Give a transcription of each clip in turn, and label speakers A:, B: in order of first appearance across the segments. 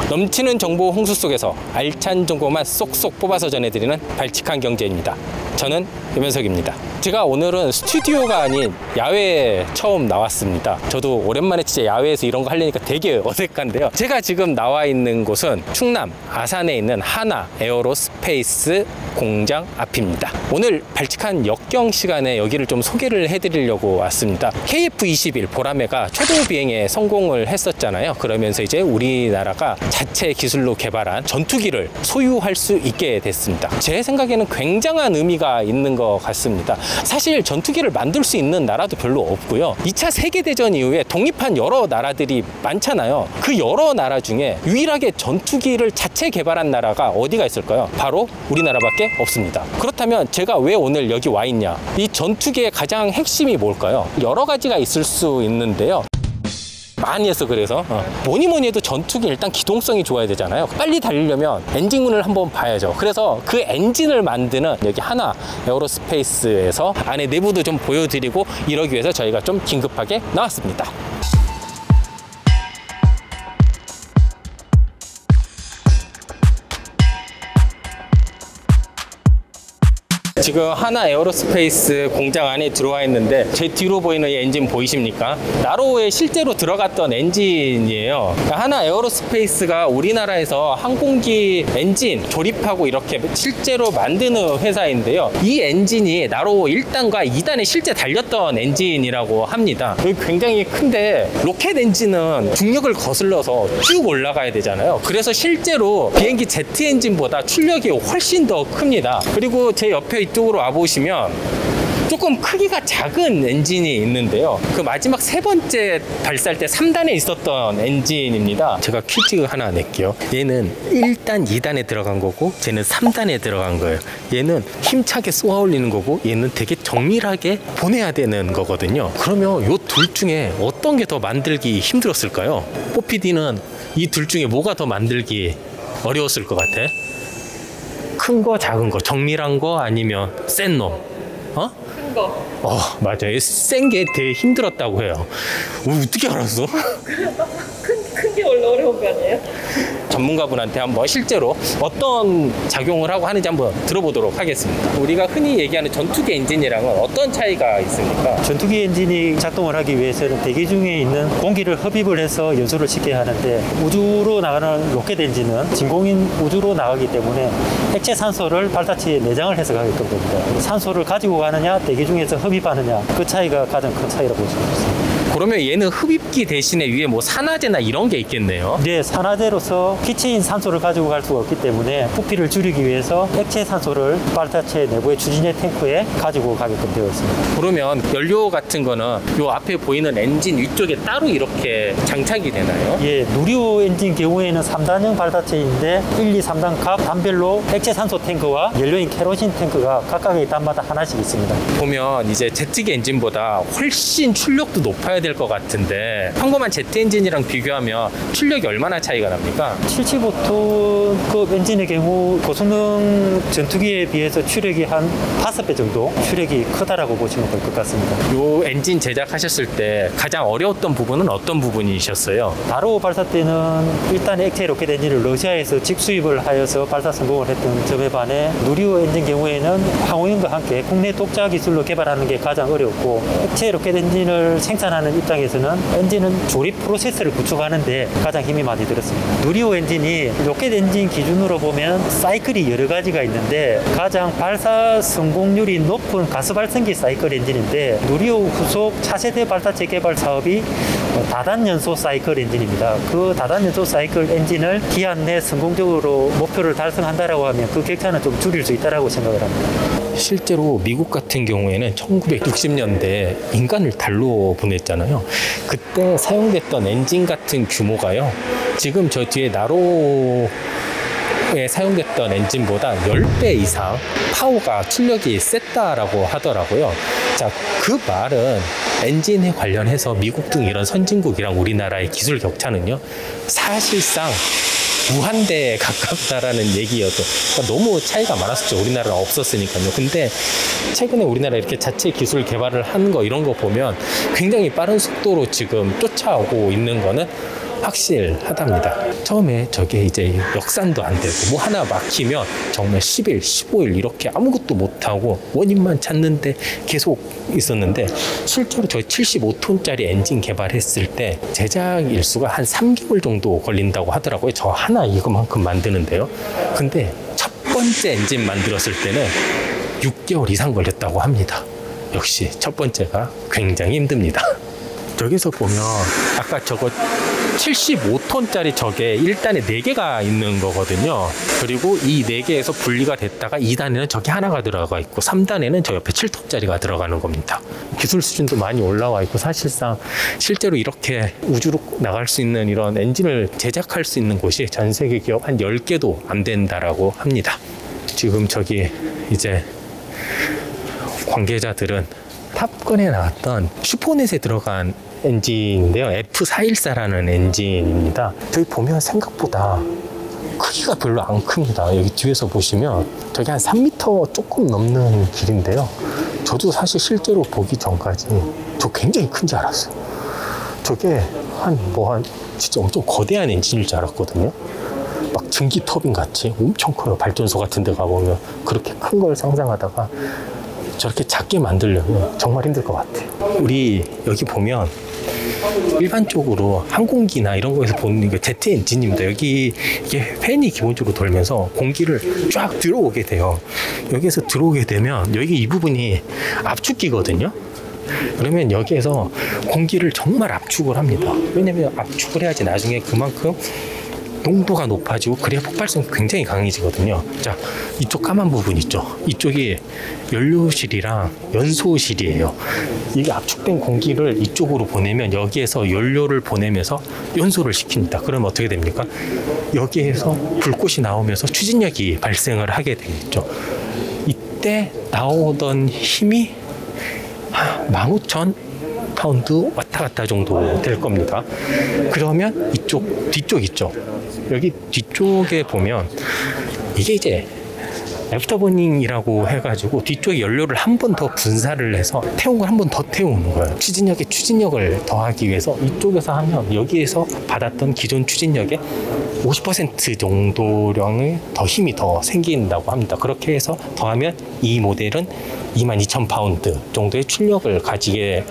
A: 넘치는 정보 홍수 속에서 알찬 정보만 쏙쏙 뽑아서 전해드리는 발칙한 경제입니다. 저는 유면석입니다. 제가 오늘은 스튜디오가 아닌 야외에 처음 나왔습니다. 저도 오랜만에 진짜 야외에서 이런 거 하려니까 되게 어색한데요. 제가 지금 나와 있는 곳은 충남 아산에 있는 하나 에어로스페이스 공장 앞입니다. 오늘 발칙한 역경 시간에 여기를 좀 소개를 해드리려고 왔습니다. KF-21 보라매가 초도 비행에 성공을 했었잖아요. 그러면서 이제 우리나라가 자체 기술로 개발한 전투기를 소유할 수 있게 됐습니다. 제 생각에는 굉장한 의미가 있는 것 같습니다. 사실 전투기를 만들 수 있는 나라도 별로 없고요. 2차 세계대전 이후에 독립한 여러 나라들이 많잖아요. 그 여러 나라 중에 유일하게 전투기를 자체 개발한 나라가 어디가 있을까요? 바로 우리나라밖에 없습니다. 그렇다면 제가 왜 오늘 여기 와 있냐? 이 전투기의 가장 핵심이 뭘까요? 여러 가지가 있을 수 있는데요. 많이 했어. 그래서 뭐니 해도 전투기 일단 기동성이 좋아야 되잖아요. 빨리 달리려면 엔진군을 한번 봐야죠. 그래서 그 엔진을 만드는 여기 하나 에어로스페이스에서 안에 내부도 좀 보여드리고 이러기 위해서 저희가 좀 긴급하게 나왔습니다. 지금 하나 에어로스페이스 공장 안에 들어와 있는데 제 뒤로 보이는 이 엔진 보이십니까? 나로에 실제로 들어갔던 엔진이에요. 하나 에어로스페이스가 우리나라에서 항공기 엔진 조립하고 이렇게 실제로 만드는 회사인데요. 이 엔진이 나로 1단과 2단에 실제 달렸던 엔진이라고 합니다. 굉장히 큰데 로켓 엔진은 중력을 거슬러서 쭉 올라가야 되잖아요. 그래서 실제로 비행기 제트 엔진보다 출력이 훨씬 더 큽니다. 그리고 제 옆에 이쪽으로 와보시면 조금 크기가 작은 엔진이 있는데요. 그 마지막 세 번째 발사할 때 3단에 있었던 엔진입니다. 제가 퀴즈 하나 낼게요. 얘는 1단, 2단에 들어간 거고 쟤는 3단에 들어간 거예요. 얘는 힘차게 쏘아 올리는 거고 얘는 되게 정밀하게 보내야 되는 거거든요. 그러면 이 둘 중에 어떤 게 더 만들기 힘들었을까요? 뽀피디는 이 둘 중에 뭐가 더 만들기 어려웠을 것 같아? 큰 거, 작은 거, 정밀한 거 아니면 센 놈?
B: 큰 거.
A: 맞아요. 센 게 되게 힘들었다고 해요. 어떻게 알았어?
B: 큰 게 원래 어려운 거 아니에요?
A: 전문가분한테 한번 실제로 어떤 작용을 하고 하는지 한번 들어보도록 하겠습니다. 우리가 흔히 얘기하는 전투기 엔진이랑은 어떤 차이가 있습니까?
C: 전투기 엔진이 작동을 하기 위해서는 대기 중에 있는 공기를 흡입을 해서 연소를 시켜야 하는데 우주로 나가는 로켓 엔진은 진공인 우주로 나가기 때문에 액체 산소를 발사체에 내장을 해서 가게끔 됩니다. 산소를 가지고 가느냐 대기 중에서 흡입하느냐 그 차이가 가장 큰 차이라고 볼 수 있습니다.
A: 그러면 얘는 흡입기 대신에 위에 뭐 산화제나 이런 게 있겠네요?
C: 네, 산화제로서 기체인 산소를 가지고 갈 수가 없기 때문에 부피를 줄이기 위해서 액체 산소를 발사체 내부의 추진제 탱크에 가지고 가게끔 되어 있습니다.
A: 그러면 연료 같은 거는 요 앞에 보이는 엔진 위쪽에 따로 이렇게 장착이 되나요?
C: 예, 누리호 엔진 경우에는 3단형 발사체인데 1, 2, 3단 각 단별로 액체 산소 탱크와 연료인 케로신 탱크가 각각의 단마다 하나씩 있습니다.
A: 보면 이제 제트기 엔진보다 훨씬 출력도 높아야 될 것 같은데 평범한 제트 엔진이랑 비교하면 출력이 얼마나 차이가 납니까?
C: 75톤급 엔진의 경우 고성능 전투기에 비해서 출력이 한 5배 정도 출력이 크다라고 보시면 될 것 같습니다.
A: 요 엔진 제작하셨을 때 가장 어려웠던 부분은 어떤 부분이셨어요?
C: 나로 발사 때는 일단 액체 로켓 엔진을 러시아에서 직수입을 하여서 발사 성공을 했던 점에 반해 누리호 엔진 경우에는 항공인과 함께 국내 독자 기술로 개발하는 게 가장 어렵고 액체 로켓 엔진을 생산하는 입장에서는 엔진은 조립 프로세스를 구축하는데 가장 힘이 많이 들었습니다. 누리호 엔진이 로켓 엔진 기준으로 보면 사이클이 여러 가지가 있는데 가장 발사 성공률이 높은 가스 발생기 사이클 엔진인데 누리호 후속 차세대 발사체 개발 사업이 다단연소 사이클 엔진입니다. 그 다단연소 사이클 엔진을 기한 내 성공적으로 목표를 달성한다라고 하면 그 격차는 좀 줄일 수 있다라고 생각을 합니다.
A: 실제로 미국 같은 경우에는 1960년대 인간을 달로 보냈잖아요. 그때 사용됐던 엔진 같은 규모가요. 지금 저 뒤에 나로에 사용됐던 엔진보다 10배 이상 파워가 출력이 셌다라고 하더라고요. 자, 그 말은 엔진에 관련해서 미국 등 이런 선진국이랑 우리나라의 기술 격차는요, 사실상 무한대에 가깝다라는 얘기여도 그러니까 너무 차이가 많았었죠. 우리나라는 없었으니까요. 근데 최근에 우리나라 이렇게 자체 기술 개발을 하는 거 이런 거 보면 굉장히 빠른 속도로 지금 쫓아오고 있는 거는 확실하답니다. 처음에 저게 이제 역산도 안 되고 뭐 하나 막히면 정말 10일, 15일 이렇게 아무것도 못하고 원인만 찾는데 계속 있었는데 실제로 저희 75톤짜리 엔진 개발했을 때 제작 일수가 한 3개월 정도 걸린다고 하더라고요. 저 하나 이거만큼 만드는데요. 근데 첫 번째 엔진 만들었을 때는 6개월 이상 걸렸다고 합니다. 역시 첫 번째가 굉장히 힘듭니다. 여기서 보면 아까 저거 75톤짜리 저게 1단에 4개가 있는 거거든요. 그리고 이 4개에서 분리가 됐다가 2단에는 저기 하나가 들어가 있고 3단에는 저 옆에 7톤짜리가 들어가는 겁니다. 기술 수준도 많이 올라와 있고 사실상 실제로 이렇게 우주로 나갈 수 있는 이런 엔진을 제작할 수 있는 곳이 전 세계 기업 한 10개도 안 된다라고 합니다. 지금 저기 이제 관계자들은 탑건에 나왔던 슈퍼넷에 들어간 엔진인데요. F414라는 엔진입니다. 저기 보면 생각보다 크기가 별로 안 큽니다. 여기 뒤에서 보시면 저기 한 3m 조금 넘는 길인데요. 저도 사실 실제로 보기 전까지 저 굉장히 큰 줄 알았어요. 저게 한 진짜 엄청 거대한 엔진일 줄 알았거든요. 막 증기 터빈 같이 엄청 커요. 발전소 같은 데 가보면 그렇게 큰 걸 상상하다가 저렇게 작게 만들려면 정말 힘들 것 같아요. 우리 여기 보면 일반적으로 항공기나 이런 거에서 보는 게 제트 엔진입니다. 여기 이게 팬이 기본적으로 돌면서 공기를 쫙 들어오게 돼요. 여기에서 들어오게 되면 여기 이 부분이 압축기거든요. 그러면 여기에서 공기를 정말 압축을 합니다. 왜냐면 압축을 해야지 나중에 그만큼 농도가 높아지고 그래야 폭발성이 굉장히 강해지거든요. 자, 이쪽 까만 부분 있죠? 이쪽이 연료실이랑 연소실이에요. 이게 압축된 공기를 이쪽으로 보내면 여기에서 연료를 보내면서 연소를 시킵니다. 그러면 어떻게 됩니까? 여기에서 불꽃이 나오면서 추진력이 발생을 하게 되겠죠. 이때 나오던 힘이 15,000파운드 왔다 갔다 정도 될 겁니다. 그러면 뒤쪽 있죠. 여기 뒤쪽에 보면 이게 이제 애프터버닝이라고 해가지고 뒤쪽에 연료를 한 번 더 분사를 해서 태운 걸 한 번 더 태우는 거예요. 추진력에 추진력을 더하기 위해서 이쪽에서 하면 여기에서 받았던 기존 추진력의 50% 정도량의 더 힘이 더 생긴다고 합니다. 그렇게 해서 더하면 이 모델은 22,000파운드 정도의 출력을 가지게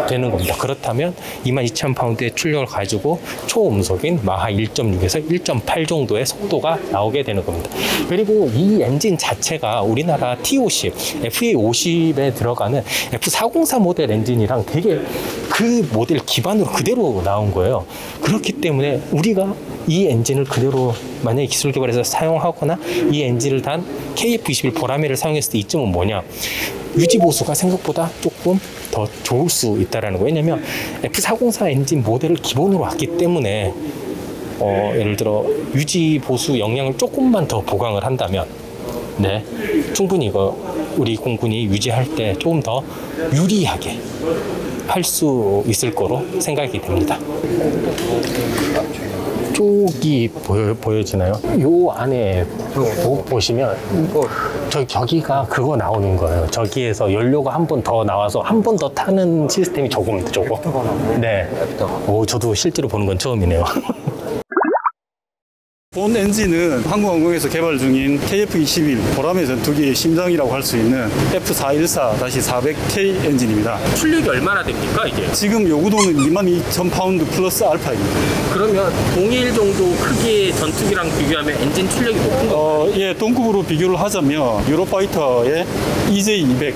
A: 되는 겁니다. 그렇다면 22,000파운드의 출력을 가지고 초음속인 마하 1.6에서 1.8 정도의 속도가 나오게 되는 겁니다. 그리고 이 엔진 자체가 우리나라 T50, FA50에 들어가는 F404 모델 엔진이랑 되게 그 모델 기반으로 그대로 나온 거예요. 그렇기 때문에 우리가 이 엔진을 그대로 만약에 기술 개발해서 사용하거나 이 엔진을 단 KF21 보라매를 사용했을 때 이점은 뭐냐? 유지 보수가 생각보다 조금 더 좋을 수 있다라는 거예요. 왜냐면 F404 엔진 모델을 기본으로 왔기 때문에 예를 들어 유지 보수 영향을 조금만 더 보강을 한다면 네, 충분히 이거 우리 공군이 유지할 때 조금 더 유리하게 할 수 있을 거로 생각이 됩니다. 쪽이 보여지나요? 요 안에 보시면 저기가 그거 나오는 거예요. 저기에서 연료가 한 번 더 나와서 한 번 더 타는 시스템이 저겁니다. 저거. 네. 오, 저도 실제로 보는 건 처음이네요.
D: 본 엔진은 한국항공에서 개발 중인 KF21 보라매 전투기의 심장이라고 할 수 있는 F414-400K 엔진입니다.
A: 출력이 얼마나 됩니까, 이게?
D: 지금 요구도는 22,000파운드 플러스 알파입니다.
A: 그러면 01 정도 크기의 전투기랑 비교하면 엔진 출력이 높은 건가요?
D: 예, 동급으로 비교를 하자면 유로파이터의 EJ200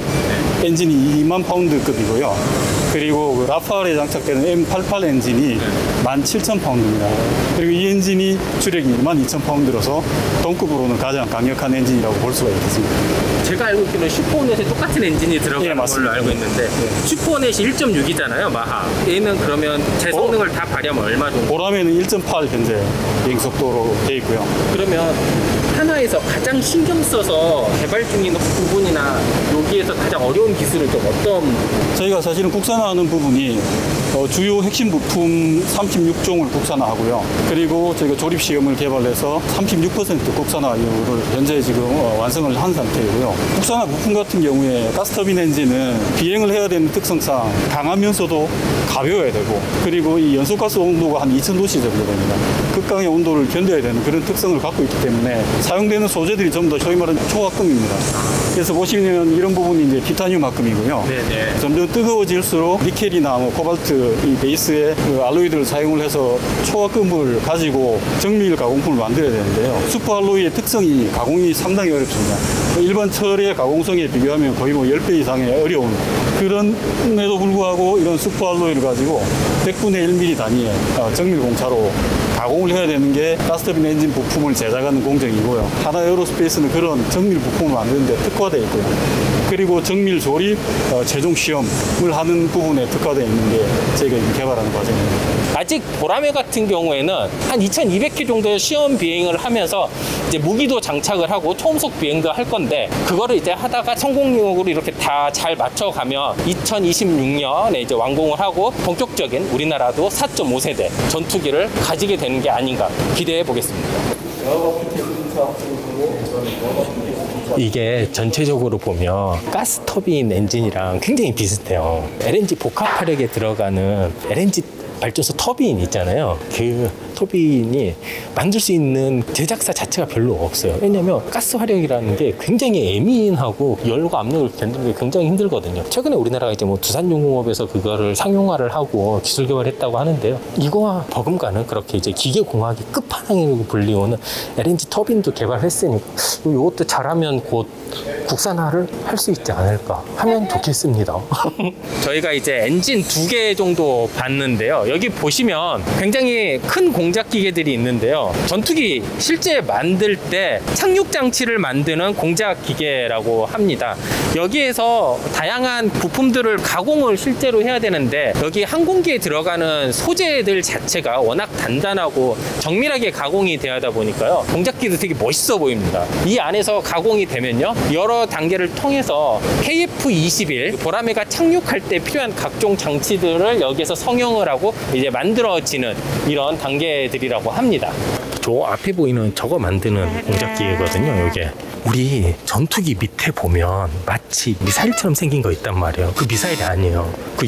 D: 엔진이 2만 파운드급이고요. 그리고 그 라팔에 장착되는 M88 엔진이 17,000파운드입니다. 그리고 이 엔진이 추력이 22,000파운드로서 동급으로는 가장 강력한 엔진이라고 볼 수가 있겠습니다.
A: 제가 알고 있기로는 슈퍼넷에 똑같은 엔진이 들어가는
D: 예,
A: 걸로 알고 있는데
D: 네.
A: 슈퍼넷이 1.6이잖아요, 마하. 얘는 그러면 제 성능을 다 발휘하면 얼마 정도?
D: 보라매는 1.8 현재 비행속도로 걸로 되어 있고요.
A: 그러면 한화에서 가장 신경 써서 개발 중인 부분이나 여기에서 가장 어려운 기술은 좀 어떤?
D: 저희가 사실은 국산화하는 부분이 주요 핵심 부품 36종을 국산화하고요. 그리고 저희가 조립 시험을 개발해서 36% 국산화율을 현재 지금 완성을 한 상태이고요. 국산화 부품 같은 경우에 가스터빈 엔진은 비행을 해야 되는 특성상 강하면서도 가벼워야 되고, 그리고 이 연소가스 온도가 한 2000도씨 정도 됩니다. 극강의 온도를 견뎌야 되는 그런 특성을 갖고 있기 때문에 사용되는 소재들이 전부 다 소위 말하는 초화금입니다. 그래서 보시면 이런 부분이 이제 티타늄 합금이고요.
A: 네네.
D: 점점 뜨거워질수록 니켈이나 코발트 이 베이스에 그 알로이들을 사용을 해서 초화금을 가지고 정밀 가공품을 만들어야 되는데요. 슈퍼 알로이의 특성이 가공이 상당히 어렵습니다. 일반 철의 가공성에 비교하면 거의 뭐 10배 이상의 어려운, 그런에도 불구하고 이런 슈퍼 알로이를 가지고 100분의 1mm 단위의 정밀 공차로 가공을 해야 되는 게 가스터빈 엔진 부품을 제작하는 공정이고요. 하나 에어로스페이스는 그런 정밀 부품을 만드는 데 특화되어 있고요. 그리고 정밀 조립, 최종 시험을 하는 부분에 특화되어 있는 게 저희가 개발하는 과정입니다.
A: 아직 보라매 같은 경우에는 한 2200회 정도의 시험 비행을 하면서 이제 무기도 장착을 하고 초음속 비행도 할 건데, 그거를 이제 하다가 성공률로 이렇게 다 잘 맞춰가면 2026년에 이제 완공을 하고 본격적인 우리나라도 4.5세대 전투기를 가지게 되는 게 아닌가 기대해 보겠습니다. 이게 전체적으로 보면 가스터빈 엔진이랑 굉장히 비슷해요. LNG 복합화력에 들어가는 LNG 발전소 터빈 있잖아요. 그 터빈이 만들 수 있는 제작사 자체가 별로 없어요. 왜냐면 가스 화력이라는 게 굉장히 예민하고 열과 압력을 견디는 게 굉장히 힘들거든요. 최근에 우리나라가 이제 뭐 두산중공업에서 그거를 상용화를 하고 기술 개발했다고 하는데요. 이거와 버금가는 그렇게 이제 기계공학의 끝판왕이라고 불리우는 LNG 터빈도 개발했으니까 이것도 잘하면 곧 국산화를 할 수 있지 않을까 하면 좋겠습니다. 저희가 이제 엔진 2개 정도 봤는데요. 여기 보시면 굉장히 큰 공작 기계들이 있는데요. 전투기 실제 만들 때 착륙 장치를 만드는 공작 기계라고 합니다. 여기에서 다양한 부품들을 가공을 실제로 해야 되는데, 여기 항공기에 들어가는 소재들 자체가 워낙 단단하고 정밀하게 가공이 되어 하다 보니까요, 공작기도 되게 멋있어 보입니다. 이 안에서 가공이 되면요, 여러 단계를 통해서 KF-21 보라매가 착륙할 때 필요한 각종 장치들을 여기에서 성형을 하고 이제 만들어지는 이런 단계들이라고 합니다. 저 앞에 보이는 저거 만드는 공작기계거든요. 이게 우리 전투기 밑에 보면 마치 미사일처럼 생긴 거 있단 말이에요. 그 미사일이 아니에요. 그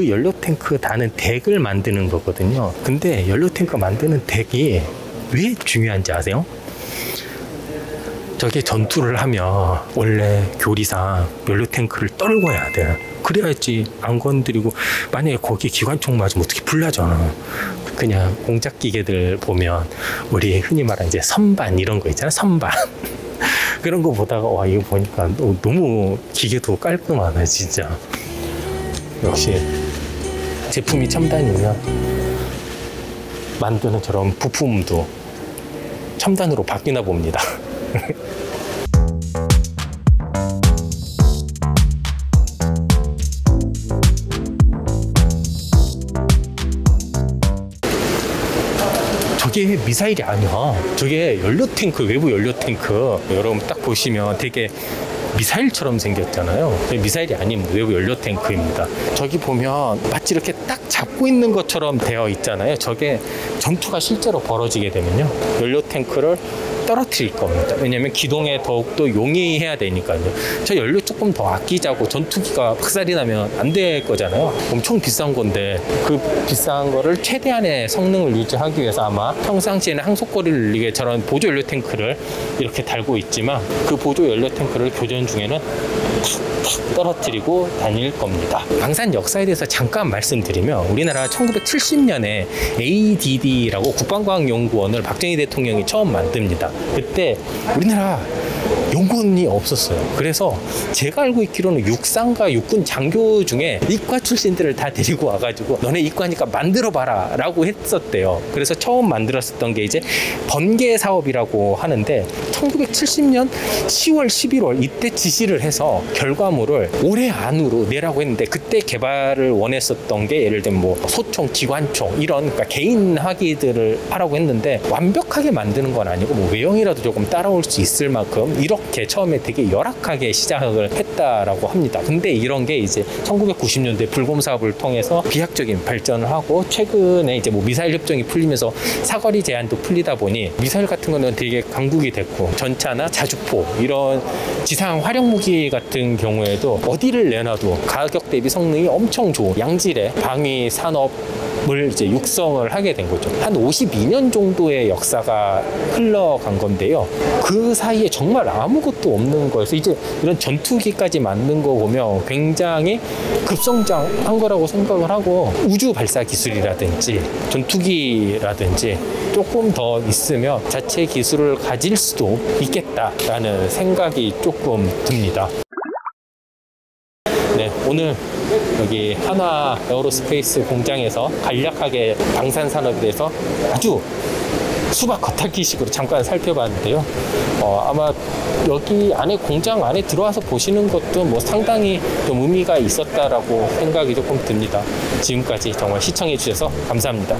A: 그 연료 탱크 다는 덱을 만드는 거거든요. 근데 연료 탱크 만드는 덱이 왜 중요한지 아세요? 저게 전투를 하면 원래 교리상 연료 탱크를 떨궈야 돼. 그래야지 안 건드리고, 만약에 거기 기관총 맞으면 어떻게 불나잖아. 그냥 공작 기계들 보면 우리 흔히 말하는 이제 선반 이런 거 있잖아. 선반 그런 거 보다가 와, 이거 보니까 너무 기계도 깔끔하네 진짜. 역시 제품이 첨단이면 만드는 저런 부품도 첨단으로 바뀌나 봅니다. 저게 미사일이 아니야. 저게 연료탱크, 외부 연료탱크. 여러분 딱 보시면 되게 미사일처럼 생겼잖아요. 미사일이 아닙니다. 외부 연료탱크입니다. 저기 보면 마치 이렇게 딱 잡고 있는 것처럼 되어 있잖아요. 저게 전투가 실제로 벌어지게 되면요, 연료탱크를 떨어뜨릴 겁니다. 왜냐면 기동에 더욱더 용이해야 되니까요. 저 연료 조금 더 아끼자고 전투기가 박살이 나면 안 될 거잖아요. 엄청 비싼 건데 그 비싼 거를 최대한의 성능을 유지하기 위해서 아마 평상시에는 항속거리를 늘리게 저런 보조 연료 탱크를 이렇게 달고 있지만, 그 보조 연료 탱크를 교전 중에는 탁탁 떨어뜨리고 다닐 겁니다. 방산 역사에 대해서 잠깐 말씀드리면, 우리나라 1970년에 ADD라고 국방과학연구원을 박정희 대통령이 처음 만듭니다. 그때 우리나라 연구원이 없었어요. 그래서 제가 알고 있기로는 육상과 육군 장교 중에 이과 출신들을 다 데리고 와가지고 너네 이과니까 만들어봐라 라고 했었대요. 그래서 처음 만들었었던 게 이제 번개 사업이라고 하는데 1970년 10월 11월 이때 지시를 해서 결과물을 올해 안으로 내라고 했는데, 그때 개발을 원했었던 게 예를 들면 뭐 소총, 기관총 이런 그러니까 개인 화기들을 하라고 했는데 완벽하게 만드는 건 아니고 뭐 외형이라도 조금 따라올 수 있을 만큼 이렇게 처음에 되게 열악하게 시작을 했다라고 합니다. 근데 이런 게 이제 1990년대 불곰 사업을 통해서 비약적인 발전을 하고 최근에 이제 뭐 미사일 협정이 풀리면서 사거리 제한도 풀리다 보니 미사일 같은 거는 되게 강국이 됐고, 전차나 자주포 이런 지상 활용 무기 같은 경우에도 어디를 내놔도 가격 대비 성능이 엄청 좋은 양질의 방위 산업을 이제 육성을 하게 된 거죠. 한 52년 정도의 역사가 흘러간 건데요. 그 사이에 정말 아무것도 없는 거여서 이제 이런 전투기까지 만든 거 보면 굉장히 급성장한 거라고 생각을 하고, 우주 발사 기술이라든지 전투기라든지 조금 더 있으면 자체 기술을 가질 수도 있겠다라는 생각이 조금 듭니다. 네, 오늘 여기 한화 에어로스페이스 공장에서 간략하게 방산 산업에 대해서 아주 수박 겉핥기식으로 잠깐 살펴봤는데요. 아마 여기 안에 공장 안에 들어와서 보시는 것도 뭐 상당히 좀 의미가 있었다라고 생각이 조금 듭니다. 지금까지 정말 시청해 주셔서 감사합니다.